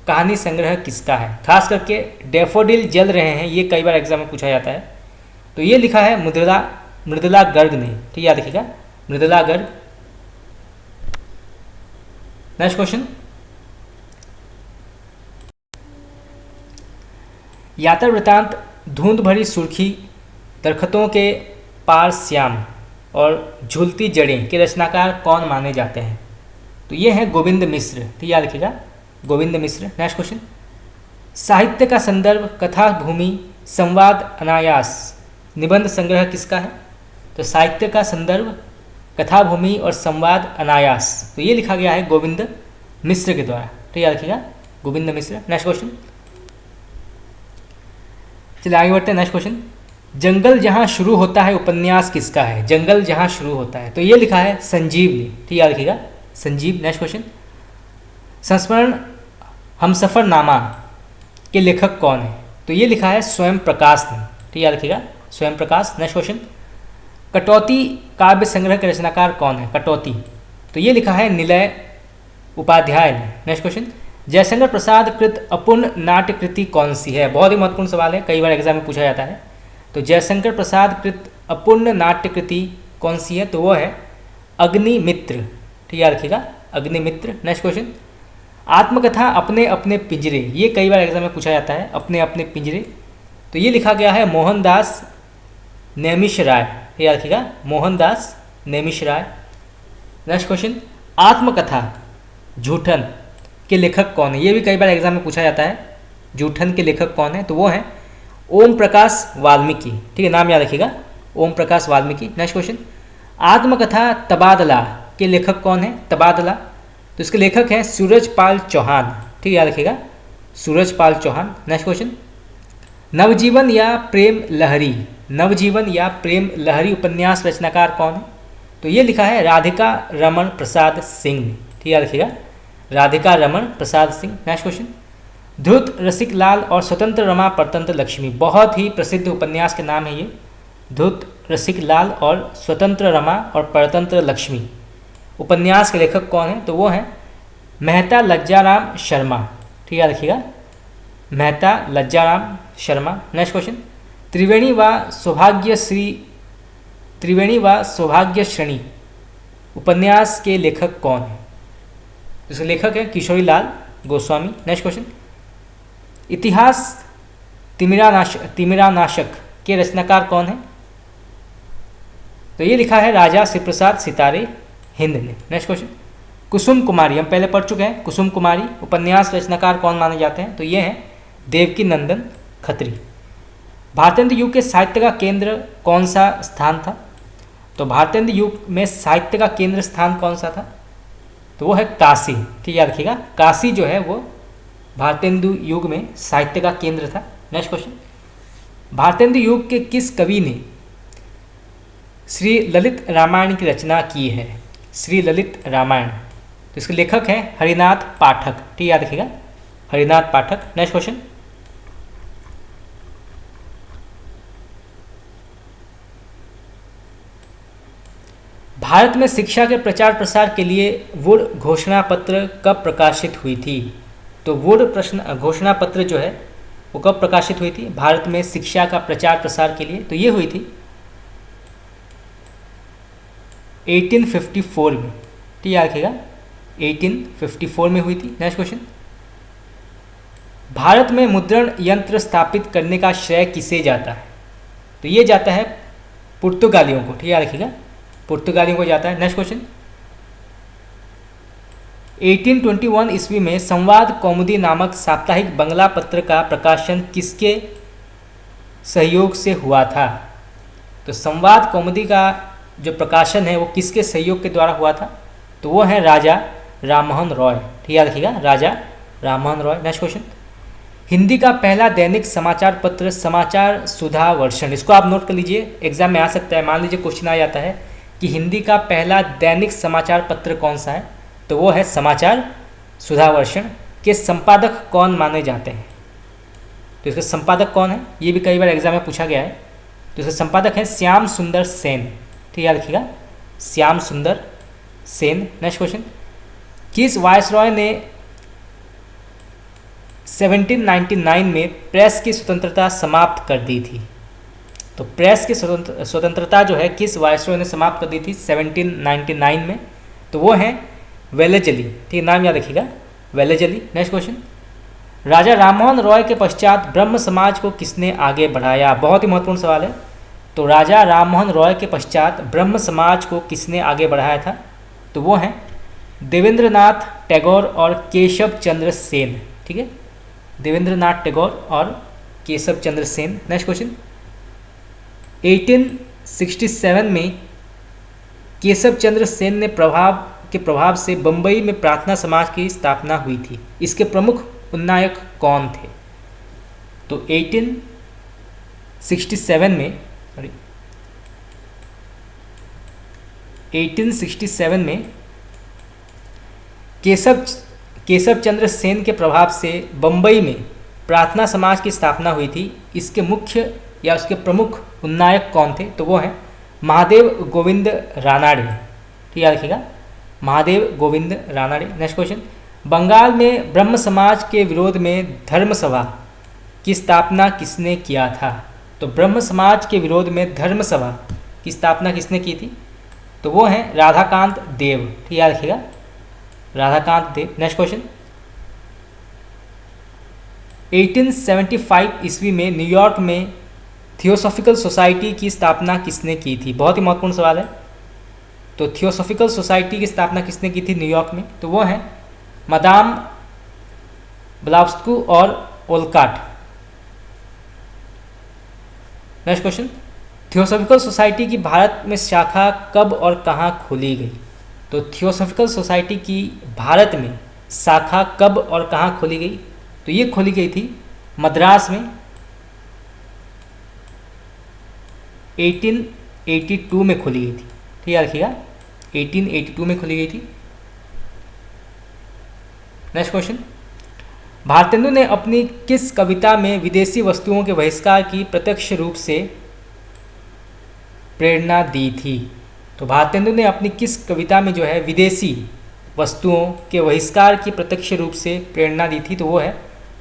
कहानी संग्रह किसका है? खास करके डैफोडिल जल रहे हैं, ये कई बार एग्जाम में पूछा जाता है। तो ये लिखा है मृदुला गर्ग ने, ठीक याद रखिएगा, मृदुला गर्ग। नेक्स्ट क्वेश्चन, यात्रा वृतांत, धुंध भरी सुर्खी, दरख्तों के पार श्याम और झूलती जड़ें के रचनाकार कौन माने जाते हैं? तो ये है गोविंद मिश्र, ठीक याद रखिएगा, गोविंद मिश्र। नेक्स्ट क्वेश्चन, साहित्य का संदर्भ, कथा भूमि, संवाद अनायास, निबंध संग्रह किसका है? तो साहित्य का संदर्भ, कथा भूमि और संवाद अनायास, तो ये लिखा गया है गोविंद मिश्र के द्वारा, ठीक याद रखिएगा, गोविंद मिश्र। नेक्स्ट क्वेश्चन, चलिए आगे बढ़ते हैं। नेक्स्ट क्वेश्चन, जंगल जहाँ शुरू होता है उपन्यास किसका है? जंगल जहाँ शुरू होता है, तो ये लिखा है संजीव ने, ठीक याद रखिएगा, संजीव। नेक्स्ट क्वेश्चन, संस्मरण हमसफरनामा के लेखक कौन है? तो ये लिखा है स्वयं प्रकाश ने, ठीक याद रखिएगा, स्वयं प्रकाश। नेक्स्ट क्वेश्चन, कटौती काव्य संग्रह के रचनाकार कौन है? कटौती, तो ये लिखा है निलय उपाध्याय ने। नेक्स्ट क्वेश्चन, जयशंकर प्रसाद कृत अपूर्ण नाट्य कृति कौन सी है? बहुत ही महत्वपूर्ण सवाल है, कई बार एग्जाम में पूछा जाता है। तो जयशंकर प्रसाद कृत अपूर्ण नाट्य कृति कौन सी है? तो वो है अग्निमित्र, ठीक याद रखिएगा, अग्निमित्र। नेक्स्ट क्वेश्चन, आत्मकथा अपने अपने पिंजरे, ये कई बार एग्जाम में पूछा जाता है, अपने अपने पिंजरे, तो ये लिखा गया है मोहनदास नैमिषराय, ठीक याद रखिएगा, मोहनदास नैमिषराय। नेक्स्ट क्वेश्चन, आत्मकथा जूठन के लेखक कौन है? ये भी कई बार एग्जाम में पूछा जाता है, जूठन के लेखक कौन है? तो वो है ओम प्रकाश वाल्मीकि, ठीक है, नाम याद रखिएगा, ओम प्रकाश वाल्मीकि। नेक्स्ट क्वेश्चन, आत्मकथा तबादला के लेखक कौन है? तबादला, तो इसके लेखक हैं सूरजपाल चौहान, ठीक याद रखिएगा, सूरजपाल चौहान। नेक्स्ट क्वेश्चन, नवजीवन या प्रेम लहरी, नवजीवन या प्रेम लहरी उपन्यास रचनाकार कौन है? तो ये लिखा है राधिका रमन प्रसाद सिंह ने, ठीक याद रखिएगा, राधिका रमन प्रसाद सिंह। नेक्स्ट क्वेश्चन, ध्रुत रसिक लाल और स्वतंत्र रमा परतंत्र लक्ष्मी, बहुत ही प्रसिद्ध उपन्यास के नाम है ये, ध्रुत रसिक लाल और स्वतंत्र रमा और परतंत्र लक्ष्मी उपन्यास के लेखक कौन है? तो वो हैं मेहता लज्जाराम शर्मा, ठीक याद रखिएगा, मेहता लज्जाराम शर्मा। नेक्स्ट क्वेश्चन, त्रिवेणी व सौभाग्यश्रेणी उपन्यास के लेखक कौन है? इसके लेखक हैं किशोरी लाल गोस्वामी। नेक्स्ट क्वेश्चन, इतिहास तिमिरानाशक के रचनाकार कौन है? तो ये लिखा है राजा शिवप्रसाद सितारे, हिंद ने। नेक्स्ट क्वेश्चन, कुसुम कुमारी हम पहले पढ़ चुके हैं। कुसुम कुमारी उपन्यास रचनाकार कौन माने जाते हैं? तो ये हैं देवकी नंदन खत्री। भारतेंदु युग के साहित्य का केंद्र कौन सा स्थान था? तो भारतेंदु युग में साहित्य का केंद्र स्थान कौन सा था? तो वो है काशी। ठीक याद रखिएगा, काशी जो है वो भारतेंदु युग में साहित्य का केंद्र था। नेक्स्ट क्वेश्चन, भारतेंदु युग के किस कवि ने श्री ललित रामायण की रचना की है? श्री ललित रामायण, तो इसके लेखक हैं हरिनाथ पाठक। ठीक याद रखिएगा, हरिनाथ पाठक। नेक्स्ट क्वेश्चन, भारत में शिक्षा के प्रचार प्रसार के लिए वुड घोषणा पत्र कब प्रकाशित हुई थी? तो वुड प्रश्न घोषणा पत्र जो है वो कब प्रकाशित हुई थी भारत में शिक्षा का प्रचार प्रसार के लिए? तो ये हुई थी 1854 में। ठीक याद रखिएगा, 1854 में हुई थी। नेक्स्ट क्वेश्चन, भारत में मुद्रण यंत्र स्थापित करने का श्रेय किसे जाता है? तो ये जाता है पुर्तगालियों को। ठीक याद रखिएगा, पुर्तगालियों को जाता है। नेक्स्ट क्वेश्चन, 1821 ईस्वी में संवाद कौमुदी नामक साप्ताहिक बंगला पत्र का प्रकाशन किसके सहयोग से हुआ था? तो संवाद कौमुदी का जो प्रकाशन है वो किसके सहयोग के द्वारा हुआ था? तो वो है राजा राममोहन रॉय। ठीक याद रखिएगा, राजा राममोहन रॉय। नेक्स्ट क्वेश्चन, हिंदी का पहला दैनिक समाचार पत्र समाचार सुधा वर्षण, इसको आप नोट कर लीजिए, एग्जाम में आ सकता है। मान लीजिए क्वेश्चन आ जाता है कि हिंदी का पहला दैनिक समाचार पत्र कौन सा है? तो वो है समाचार सुधा वर्षण के संपादक कौन माने जाते हैं? तो इसके संपादक कौन है, ये भी कई बार एग्जाम में पूछा गया है। तो इसके संपादक हैं श्याम सुंदर सेन। ठीक याद रखिएगा, श्याम सुंदर सेन। नेक्स्ट क्वेश्चन, किस वायसरॉय ने 1799 में प्रेस की स्वतंत्रता समाप्त कर दी थी? तो प्रेस की स्वतंत्रता जो है किस वायसरॉय ने समाप्त कर दी थी 1799 में? तो वो है वेलेजली। ठीक, नाम याद रखिएगा, Wellesley. Next question, Raja Rammohan Roy के पश्चात ब्रह्म समाज को किसने आगे बढ़ाया? बहुत ही महत्वपूर्ण सवाल है। तो राजा राममोहन रॉय के पश्चात ब्रह्म समाज को किसने आगे बढ़ाया था? तो वो हैं देवेंद्रनाथ टैगोर और केशव चंद्र सेन। ठीक है, देवेंद्रनाथ टैगोर और केशव चंद्र सेन। नेक्स्ट क्वेश्चन, 1867 में केशव चंद्र सेन ने प्रभाव से बम्बई में प्रार्थना समाज की स्थापना हुई थी। इसके प्रमुख उन्नायक कौन थे? तो 1867 में केशव चंद्र सेन के प्रभाव से बम्बई में प्रार्थना समाज की स्थापना हुई थी। इसके मुख्य या उसके प्रमुख उन्नायक कौन थे? तो वो हैं महादेव गोविंद रानाडे। ठीक याद रखिएगा, महादेव गोविंद रानाडे। नेक्स्ट क्वेश्चन, बंगाल में ब्रह्म समाज के विरोध में धर्म सभा की स्थापना किसने किया था? तो ब्रह्म समाज के विरोध में धर्म सभा की स्थापना किसने की थी? तो वो हैं राधाकांत देव। ठीक याद रखिएगा, राधाकांत देव। नेक्स्ट क्वेश्चन, 1875 ईस्वी में न्यूयॉर्क में थियोसॉफिकल सोसाइटी की स्थापना किसने की थी? बहुत ही महत्वपूर्ण सवाल है। तो थियोसॉफिकल सोसाइटी की स्थापना किसने की थी न्यूयॉर्क में? तो वो हैं मदाम ब्लावस्कू और ओलकाट। नेक्स्ट क्वेश्चन, थियोसॉफिकल सोसाइटी की भारत में शाखा कब और कहाँ खोली गई? तो थियोसॉफिकल सोसाइटी की भारत में शाखा कब और कहाँ खोली गई? तो ये खोली गई थी मद्रास में 1882 में खोली गई थी। ठीक याद रखिएगा, 1882 में खोली गई थी। नेक्स्ट क्वेश्चन, भारतेंदु ने अपनी किस कविता में विदेशी वस्तुओं के बहिष्कार की प्रत्यक्ष रूप से प्रेरणा दी थी? तो भारतेंदु ने अपनी किस कविता में जो है विदेशी वस्तुओं के बहिष्कार की प्रत्यक्ष रूप से प्रेरणा दी थी? तो वो है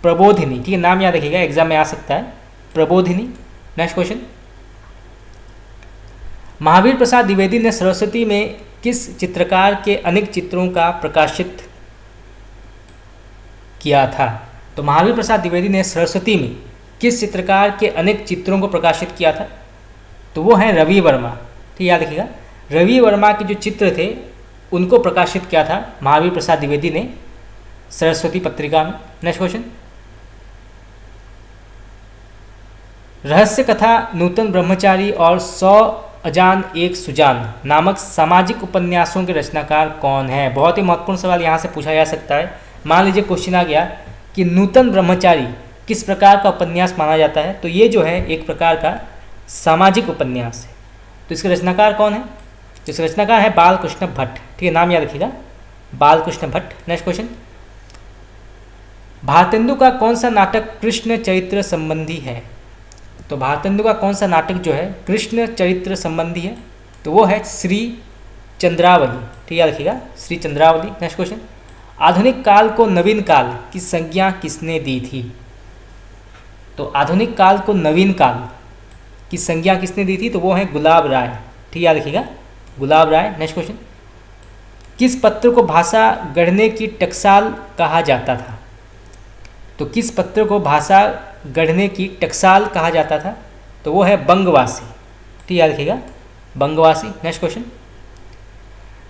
प्रबोधिनी। ठीक है, नाम याद रखिएगा, एग्जाम में आ सकता है, प्रबोधिनी। नेक्स्ट क्वेश्चन, महावीर प्रसाद द्विवेदी ने सरस्वती में किस चित्रकार के अनेक चित्रों का प्रकाशित किया था? तो महावीर प्रसाद द्विवेदी ने सरस्वती में किस चित्रकार के अनेक चित्रों को प्रकाशित किया था? तो वो हैं रवि वर्मा। ठीक याद रखिएगा, रवि वर्मा के जो चित्र थे उनको प्रकाशित किया था महावीर प्रसाद द्विवेदी ने सरस्वती पत्रिका में। नेक्स्ट क्वेश्चन, रहस्य कथा नूतन ब्रह्मचारी और 100 अजान एक सुजान नामक सामाजिक उपन्यासों के रचनाकार कौन है? बहुत ही महत्वपूर्ण सवाल यहाँ से पूछा जा सकता है। मान लीजिए क्वेश्चन आ गया कि नूतन ब्रह्मचारी किस प्रकार का उपन्यास माना जाता है, तो ये जो है एक प्रकार का सामाजिक उपन्यास है। तो इसके रचनाकार कौन है? तो इसके रचनाकार है बालकृष्ण भट्ट। ठीक है, नाम याद रखिएगा, बालकृष्ण भट्ट। नेक्स्ट क्वेश्चन, भारतेंदु का कौन सा नाटक कृष्ण चरित्र संबंधी है? तो भारतेंदु का कौन सा नाटक जो है कृष्ण चरित्र संबंधी है? तो वो है श्री चंद्रावली। ठीक है, याद रखिएगा, श्री चंद्रावली। नेक्स्ट क्वेश्चन, आधुनिक काल को नवीन काल की संज्ञा किसने दी थी? तो आधुनिक काल को नवीन काल की संज्ञा किसने दी थी? तो वो है गुलाब राय। ठीक है, याद रखिएगा, गुलाब राय। नेक्स्ट क्वेश्चन, किस पत्र को भाषा गढ़ने की टकसाल कहा जाता था? तो किस पत्र को भाषा गढ़ने की टकसाल कहा जाता था? तो वो है बंगवासी। ठीक है, याद रखिएगा, बंगवासी। नेक्स्ट क्वेश्चन,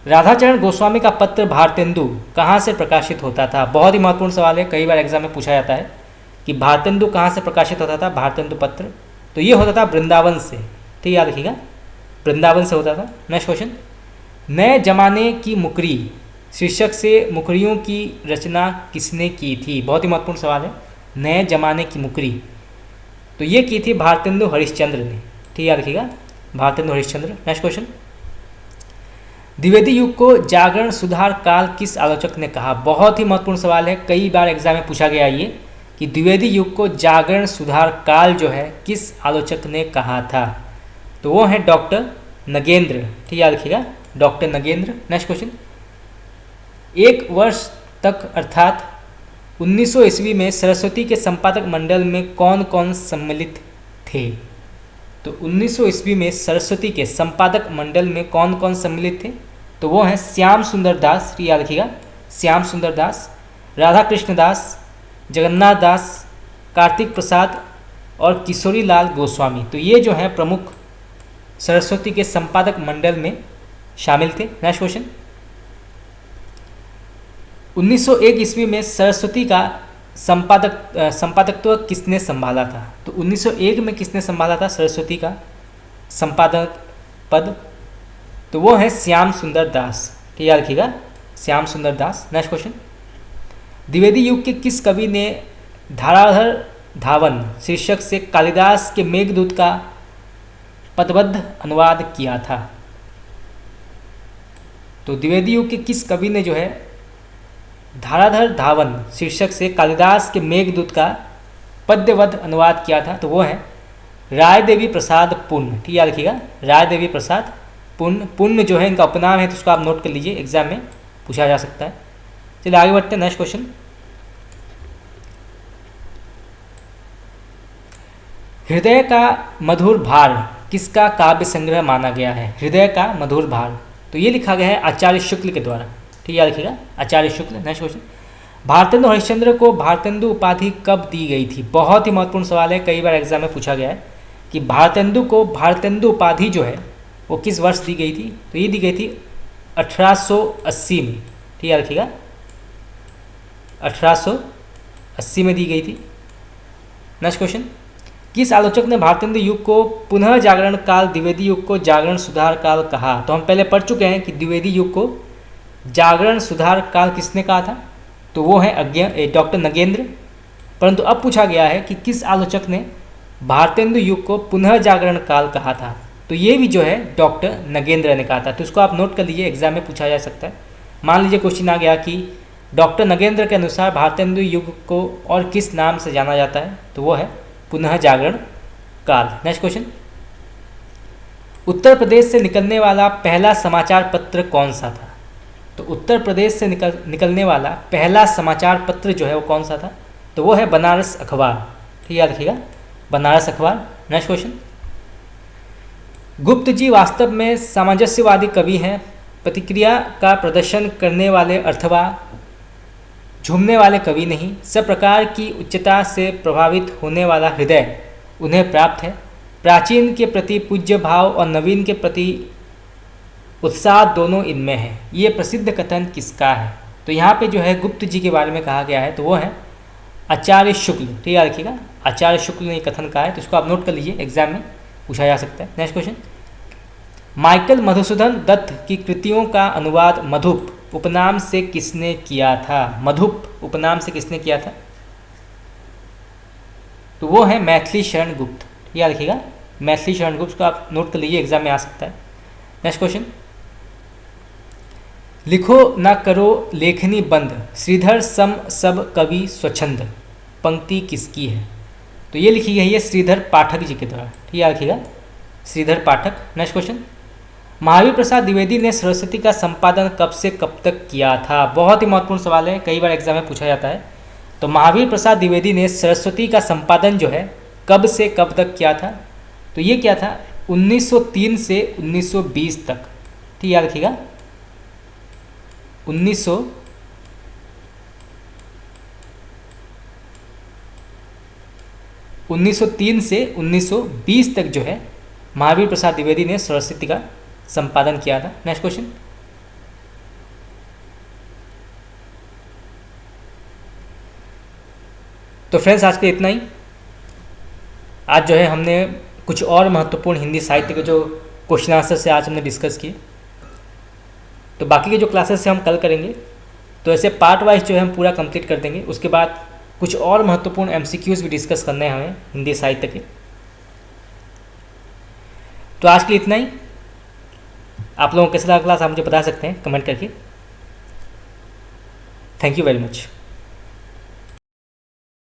राधाचरण गोस्वामी का पत्र भारतेंदु कहाँ से प्रकाशित होता था? बहुत ही महत्वपूर्ण सवाल है, कई बार एग्जाम में पूछा जाता है कि भारतेंदु कहाँ से प्रकाशित होता था, भारतेंदु पत्र। तो ये होता था वृंदावन से। ठीक है, याद रखिएगा, वृंदावन से होता था। नेक्स्ट क्वेश्चन, नए जमाने की मुकरी शीर्षक से मुकरियों की रचना किसने की थी? बहुत ही महत्वपूर्ण सवाल है, नए जमाने की मुकरी। तो ये की थी भारतेंदु हरिश्चंद्र ने। ठीक है, याद रखिएगा, भारतेंदु हरिश्चंद्र। नेक्स्ट क्वेश्चन, द्विवेदी युग को जागरण सुधार काल किस आलोचक ने कहा? बहुत ही महत्वपूर्ण सवाल है, कई बार एग्जाम में पूछा गया ये कि द्विवेदी युग को जागरण सुधार काल जो है किस आलोचक ने कहा था? तो वो है डॉक्टर नगेंद्र। ठीक है, याद रखिएगा, डॉक्टर नगेंद्र। नेक्स्ट क्वेश्चन, एक वर्ष तक अर्थात 1900 ईस्वी में सरस्वती के संपादक मंडल में कौन कौन सम्मिलित थे? तो 1900 ईस्वी में सरस्वती के संपादक मंडल में कौन कौन सम्मिलित थे? तो वो हैं श्याम सुंदर दास। याद रखिएगा, श्याम सुंदर दास, राधा कृष्ण दास, जगन्नाथ दास, कार्तिक प्रसाद और किशोरी लाल गोस्वामी। तो ये जो हैं प्रमुख सरस्वती के संपादक मंडल में शामिल थे। नेक्स्ट क्वेश्चन, 1901 ईस्वी में सरस्वती का संपादकत्व किसने संभाला था? तो 1901 में किसने संभाला था सरस्वती का संपादक पद? तो वो है श्याम सुंदर दास। ठीक, याद रखिएगा, श्याम सुंदर दास। नेक्स्ट क्वेश्चन, द्विवेदी युग के किस कवि ने धाराधर धावन शीर्षक से कालिदास के मेघदूत का पदबद्ध अनुवाद किया था? तो द्विवेदी युग के किस कवि ने जो है धाराधर धावन शीर्षक से कालिदास के मेघदूत का पद्यबद्ध अनुवाद किया था? तो वो है राय देवी प्रसाद पुण्य। ठीक, याद रखिएगा, राय देवी प्रसाद पुण्य। पुण्य जो है इनका उपनाम है, तो उसको आप नोट कर लीजिए, एग्जाम में पूछा जा सकता है। चलिए आगे बढ़ते हैं। नेक्स्ट क्वेश्चन, हृदय का मधुर भार किसका काव्य संग्रह माना गया है? हृदय का मधुर भार, तो ये लिखा गया है आचार्य शुक्ल के द्वारा। ठीक, याद रखिएगा, आचार्य शुक्ल। नेक्स्ट क्वेश्चन, भारतेंदु हरिश्चंद्र को भारतेंदु उपाधि कब दी गई थी? बहुत ही महत्वपूर्ण सवाल है, कई बार एग्जाम में पूछा गया है कि भारतेंदु को भारतेंदु उपाधि जो है वो किस वर्ष दी गई थी? तो ये दी गई थी 1880 में। ठीक, याद रखिएगा, 1880 में दी गई थी। नेक्स्ट क्वेश्चन, किस आलोचक ने भारतेंदु युग को पुनः जागरण काल, द्विवेदी युग को जागरण सुधार काल कहा? तो हम पहले पढ़ चुके हैं कि द्विवेदी युग को जागरण सुधार काल किसने कहा था? तो वो है डॉक्टर नगेंद्र। परंतु अब पूछा गया है कि किस आलोचक ने भारतेंदु युग को पुनः जागरण काल कहा था? तो ये भी जो है डॉक्टर नगेंद्र ने कहा था। तो इसको आप नोट कर लीजिए, एग्जाम में पूछा जा सकता है। मान लीजिए क्वेश्चन आ गया कि डॉक्टर नगेंद्र के अनुसार भारतेंदु युग को और किस नाम से जाना जाता है? तो वो है पुनः जागरण काल। नेक्स्ट क्वेश्चन, उत्तर प्रदेश से निकलने वाला पहला समाचार पत्र कौन सा था? तो उत्तर प्रदेश से निकलने वाला पहला समाचार पत्र जो है वो कौन सा था? तो वो है बनारस अखबार। ठीक, याद रखिएगा, बनारस अखबार। नेक्स्ट क्वेश्चन, गुप्त जी वास्तव में सामंजस्यवादी कवि हैं, प्रतिक्रिया का प्रदर्शन करने वाले अथवा झूमने वाले कवि नहीं, सब प्रकार की उच्चता से प्रभावित होने वाला हृदय उन्हें प्राप्त है, प्राचीन के प्रति पूज्य भाव और नवीन के प्रति उत्साह दोनों इनमें है। ये प्रसिद्ध कथन किसका है? तो यहाँ पे जो है गुप्त जी के बारे में कहा गया है, तो वो है आचार्य शुक्ल। ठीक है, याद रखिएगा आचार्य शुक्ल ने कथन कहा है, तो इसको आप नोट कर लीजिए, एग्जाम में पूछा जा सकता है। नेक्स्ट क्वेश्चन, माइकल मधुसूदन दत्त की कृतियों का अनुवाद मधुप उपनाम से किसने किया था? मधुप उपनाम से किसने किया था? तो वो है मैथिली शरण गुप्त। याद रखिएगा मैथिली शरण गुप्त को आप नोट कर लीजिए, एग्जाम में आ सकता है। नेक्स्ट क्वेश्चन, लिखो ना करो लेखनी बंद, श्रीधर सम सब कवि स्वच्छंद, पंक्ति किसकी है? तो ये लिखी गई है श्रीधर पाठक जी के द्वारा। ठीक है, याद रखिएगा श्रीधर पाठक। नेक्स्ट क्वेश्चन, महावीर प्रसाद द्विवेदी ने सरस्वती का संपादन कब से कब तक किया था? बहुत ही महत्वपूर्ण सवाल है, कई बार एग्जाम में पूछा जाता है। तो महावीर प्रसाद द्विवेदी ने सरस्वती का संपादन जो है कब से कब तक किया था? तो ये क्या था 1903 से 1920 तक। ठीक, याद रखिएगा 1903 से 1920 तक जो है महावीर प्रसाद द्विवेदी ने सरस्वती का संपादन किया था। नेक्स्ट क्वेश्चन, तो फ्रेंड्स आज के इतना ही। आज जो है हमने कुछ और महत्वपूर्ण हिंदी साहित्य के जो क्वेश्चन आंसर से आज हमने डिस्कस किए। तो बाकी के जो क्लासेस से हम कल करेंगे, तो ऐसे पार्ट वाइज जो है हम पूरा कंप्लीट कर देंगे। उसके बाद कुछ और महत्वपूर्ण एमसीक्यूज भी डिस्कस करने हैं हमें हिंदी साहित्य के। तो आज के लिए इतना ही। आप लोगों को कैसा लगा क्लास आप मुझे बता सकते हैं कमेंट करके। Thank you very much.